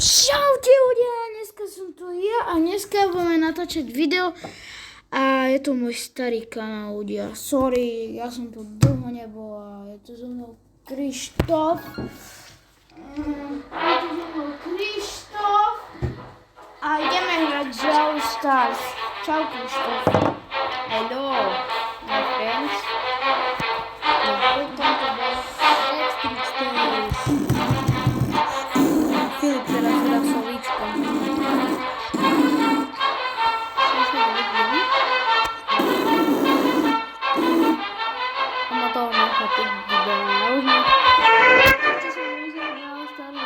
Čaute ľudia, dneska som tu ja a dneska budeme natáčať video a je to môj starý kanál ľudia. Sorry, ja som tu dlho nebol a je tu so mnou Krištof. A ideme hrať Brawl Stars. Čau Krištof. Hello, my friends. Welcome to the Electric Stars. Filip teraz hrá slovíčko. Ono toho nechá teď video. Ja už ne... Ešte som nezabral stále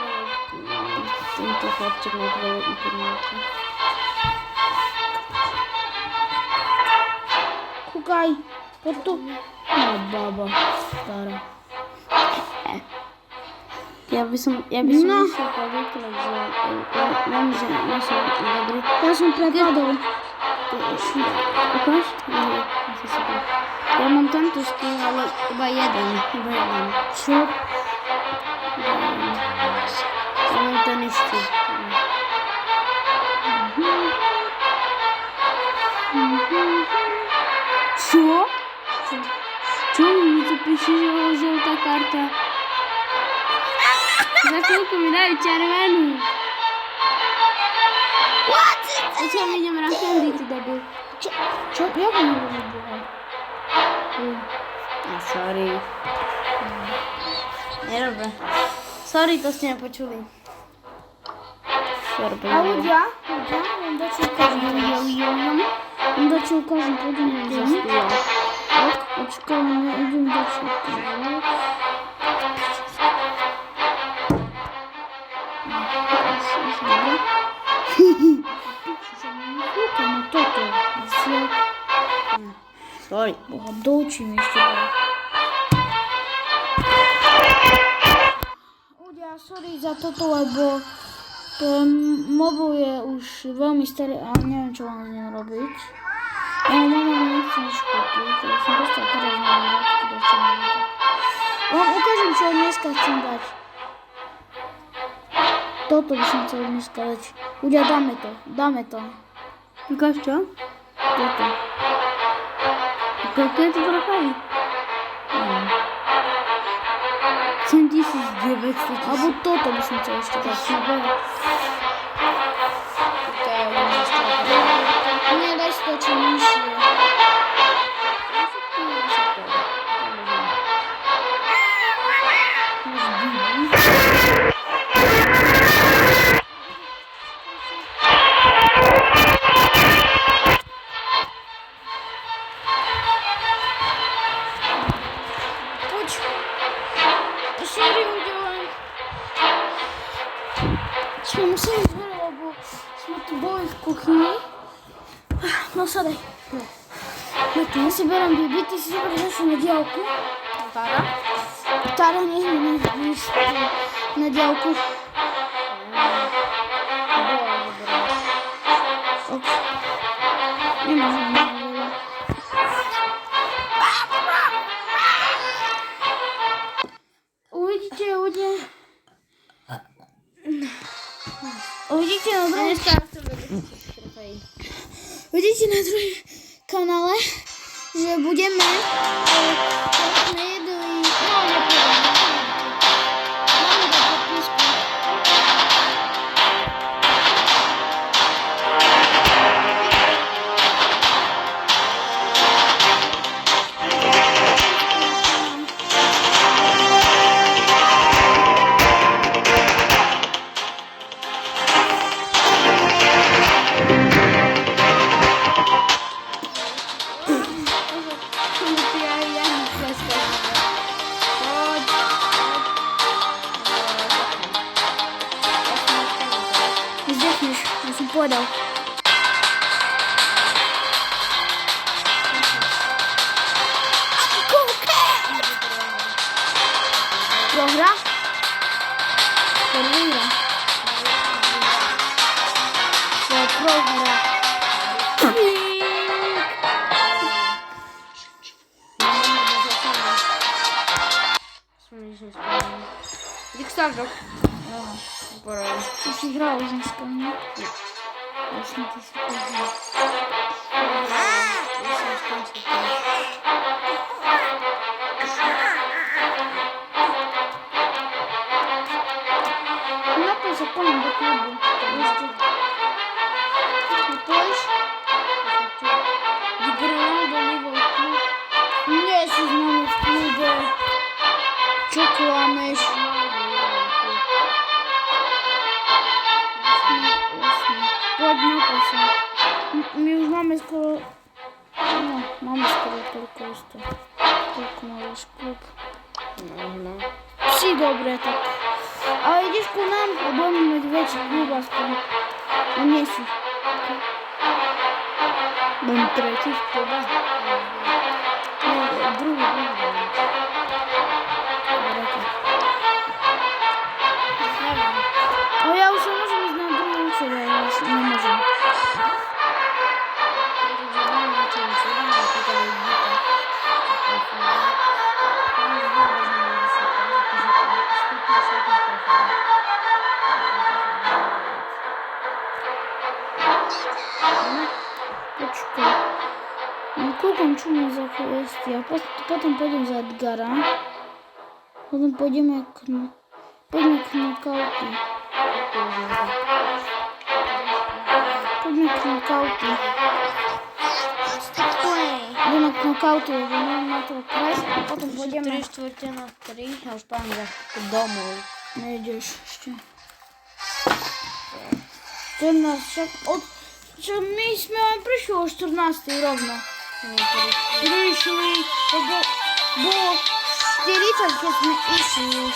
tento chlapček na tvojej internetu. Kúkaj, poď tu. No baba, stará. Ja by som No. musel povedať, že viem, že nie som dobrý. Ja som prepadol. Ukáž? Ja mám tento skin, ale iba jeden. Čo? Ja mám ten istý. Čo? Čo mi tu píše, že je žltá karta? Za chvíľku mi dajú červenú. What? Počkaj, my idem rakendy, ty debil. Čo? Ja to neviem boha. Sorry. Nedobre. Sorry, to ste nepočuli. Sorry, A ľudia, len dačo ukážem. Len dačo ukážem, pôjdem na zem. Ok, počkaj, ja idem dačo ukážem. Kúkaj na toto. Sorry. Boha, doučím ešte dať. Ľudia, sorry za toto, lebo ten mobil je už veľmi starý a neviem, čo mám s ním robiť. Ja mama mi nechce nič kúpiť, ja som dostal teraz na výrobky, dačo mám tak. Vám ukážem, čo dneska chcem dať. Toto by som chcel dneska dať. Ľudia, dáme to. Ukáž čo? Toto. Koľko je to trofej? 7900. Alebo toto by som chcel ešte dať. Nie, daj si to čo nižšie. Poď. Sorry, ľudia. Čo musím ísť hore, lebo sme tu boli v kuchyni. No sadaj. No tu ja si berem Bibi, ty si zoberieš našu na diaľku. Tára? Tára nie na diaľku. Ok. Nemôžem na veľa. Uvidíte ľudia. Uvidíte na druhom Vidíte na druhom kanále, že budeme nejedli, máme do podpísku. Zdechneš, ja som povedal. Prohra? To nevíra. To je prohra. Som nič nespovedal. Dík, Stardock. Dobra. Pora już. Już nie grało z niskami. Nie. Już nie to jest później. Jestem skończył teraz. No to zapomnę do klubu. Jeszcze. No to jest. Wygrałem do Liverpoolu. Nie jesteś z nami w klubie. Co kłamiesz? Ładnie się. My już mamy skoro... No, mamy skoro tylko jest to. Tylko masz klub. No. Wsi dobre tak. A idziesz ku nam, bo my medwiecie kluba skoro. No nie jesteś. Będę trzeci w klubie. Nie, drugi. O ja już nie możemy znać drugą osobę, ja nie możemy. Poczekaj. No kończymy za kwestię. Potem pójdziemy za Edgara. Potem pójdziemy jak knockouty. Pójdziemy jak knockouty. Idziemy jak knockouty, będziemy na to kres, a potem pójdziemy. 3/4 na 3, ja już pan do domu. No jedziesz jeszcze. 14. Mieliśmy przyszło o 14 równo. Przyszli, bo 40 jesteśmy išli już.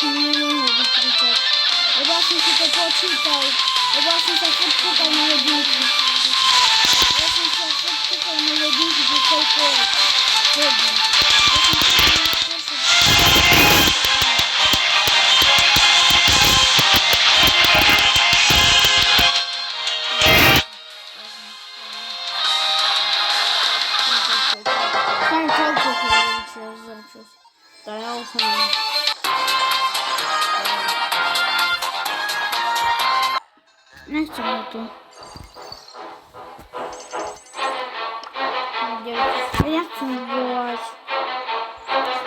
Nie wykrywać. Właśnie się to poczytał. Właśnie się podpytał na jedynki. Właśnie się podpytał na jedynki, że tylko chodzi. Tam całkiem chyba robić raz za czas. To ja usunę. Nie chcę na to. Ja nie chcę wołać.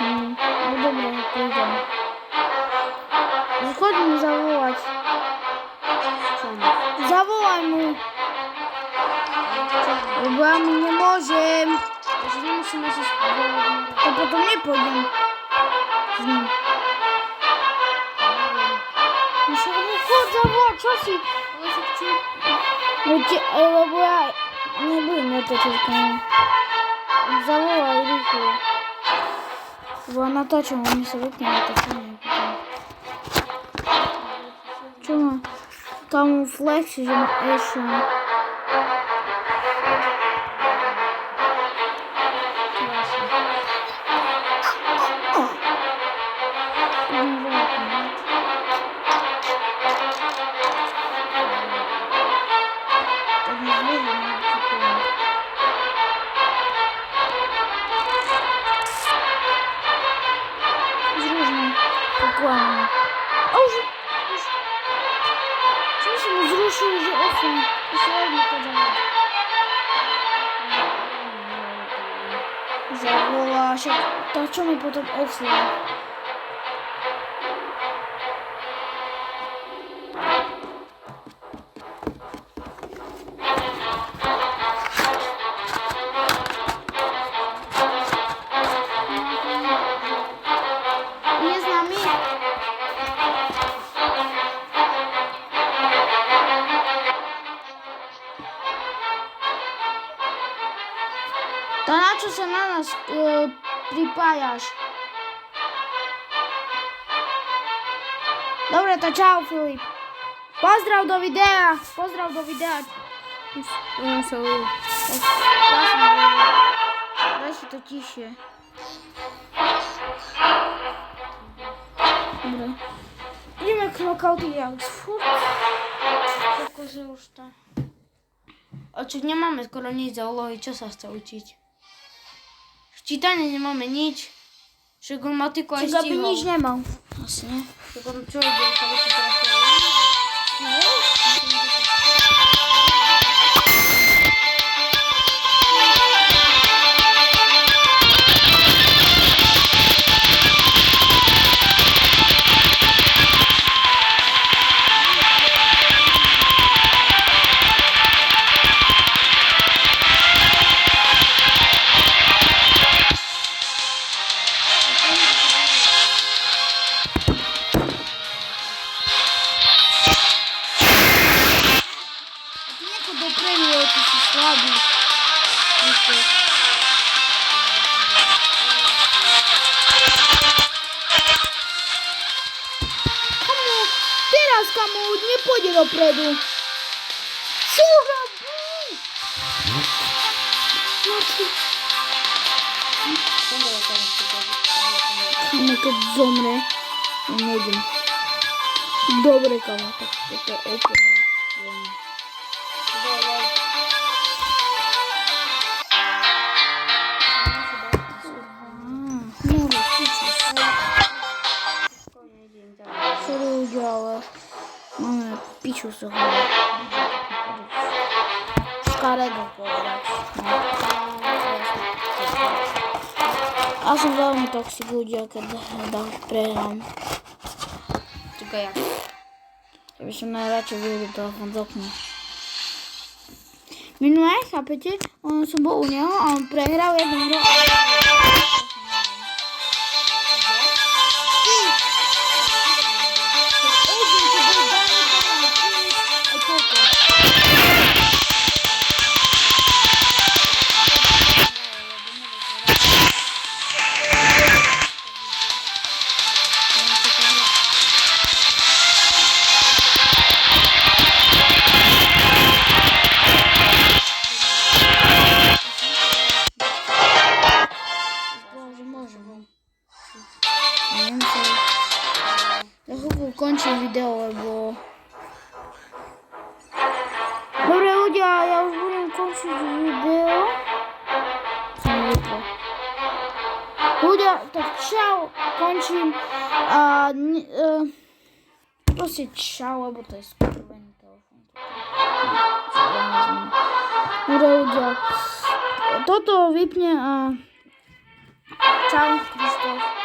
No dobra, nie pójdę. Chodź mu zawołać. Zawołaj mu. Bo ja mu nie może. Jeśli nie musimy się spróbować. To potem nie pójdę z nim. Muszę mu chodź zawołać, co ci? Bo ja nie byłem na to tylko. Zawołaj Rychu. Bo na to czemu mi sobie wypnie na to czemu. Czemu? Tam flexy, że jeszcze. Dokładnie. O, już. Czemu się mu zruszył, że osłem? Jeszcze ładnie podawać. Zawoła się. To czemu potem osłem? Jest z nami? To na co się na nas pripajasz? Dobra, to ciao Filip. Pozdrav do widea. Pozdrav do widea. Daj się to ciśnie. Dobra. Idziemy knockout i Oxford. Tylko że już to. Oczy nie mamy, skoro nic zoologii ciosa chce uczyć. W czytaniu nie mamy nic. Však on má ty aj Čiže by stihol. nič nemal. Asi nie. Tak on čo ide? Sa by si teraz Ty nieko dopredu, ale ty si slabý. Víte. Kamu, teraz kamu, nepôjde dopredu. Čo robí? Kamu, keď zomre, ja nejdem. Dobre, kamu, tak toto je opäť. Sorry, ale máme piču sa hľadať. Škaredo povedať. Ja som veľmi toxic ľudia, keď prehrám. Čakaj, ja. Ja by som najradšej vyhodil telefón z okna. Minulé, chápete? On som bol u neho a on prehral jednu hru. Končím video, lebo... Dobre ľudia, ja už budem končiť video. Som vypla. Ľudia, tak čau, končím. Proste čau, lebo to je skurvený telefón. Dobre ľudia, toto vypne a... Čau, Krištof.